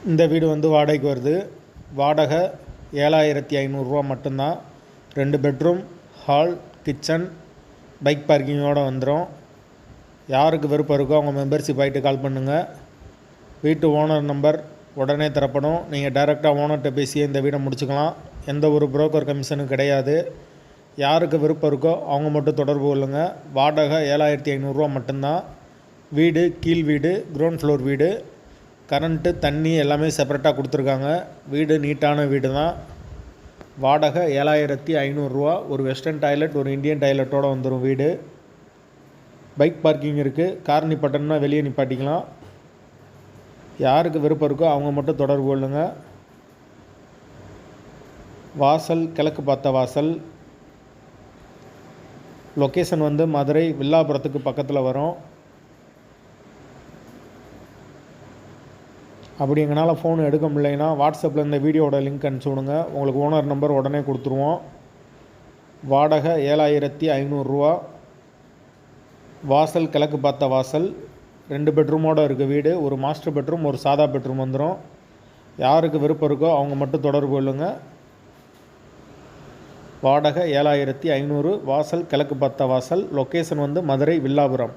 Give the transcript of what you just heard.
இந்த வீடு வந்து வாடகைக்கு வருது. வாடகை 7500 ரூபா மட்டும்தான். 2 பெட்ரூம், ஹால், கிச்சன், பைக் பார்க்கிங்கோடு வந்துடும். யாருக்கு விருப்பம் இருக்கோ அவங்க மெம்பர்ஷிப் ஆகிட்டு கால் பண்ணுங்கள். வீட்டு ஓனர் நம்பர் உடனே தரப்படும். நீங்கள் டைரெக்டாக ஓனர்கிட்ட பேசியே இந்த வீடை முடிச்சுக்கலாம். எந்த ஒரு புரோக்கர் கமிஷனும் கிடையாது. யாருக்கு விருப்பம் இருக்கோ அவங்க மட்டும் தொடர்பு கொள்ளுங்கள். வாடகை 7500 ரூபா மட்டும்தான். வீடு கீழ் வீடு, கிரவுண்ட் ஃப்ளோர் வீடு. கரண்ட்டு, தண்ணி எல்லாமே செப்பரேட்டாக கொடுத்துருக்காங்க. வீடு நீட்டான வீடு தான். வாடகை 7500 ரூபா. ஒரு வெஸ்டர்ன் டாய்லெட், ஒரு இந்தியன் டாய்லெட்டோடு வந்துடும் வீடு. பைக் பார்க்கிங் இருக்குது. கார் நிப்பாட்டணும்னா வெளியே நிப்பாட்டிக்கலாம். யாருக்கு விருப்பம் இருக்கோ அவங்க மட்டும் தொடர்பு கொள்ளுங்கள். வாசல் கிழக்கு பார்த்த வாசல். லொக்கேஷன் வந்து மதுரை வில்லாபுரத்துக்கு பக்கத்தில் வரும். அப்படி எங்களால் ஃபோன் எடுக்க முடியலைன்னா வாட்ஸ்அப்பில் இந்த வீடியோட லிங்க் அனுப்பிச்சி விடுங்க. உங்களுக்கு ஓனர் நம்பர் உடனே கொடுத்துருவோம். வாடகை 7500 ரூபா. வாசல் கிழக்கு பார்த்த வாசல். 2 பெட்ரூமோடு இருக்குது வீடு. ஒரு மாஸ்டர் பெட்ரூம், ஒரு சாதா பெட்ரூம் வந்துடும். யாருக்கு விருப்பம் இருக்கோ அவங்க மட்டும் தொடர்பு கொள்ளுங்கள். வாடகை 7500. வாசல் கிழக்கு பார்த்த வாசல். லொக்கேஷன் வந்து மதுரை வில்லாபுரம்.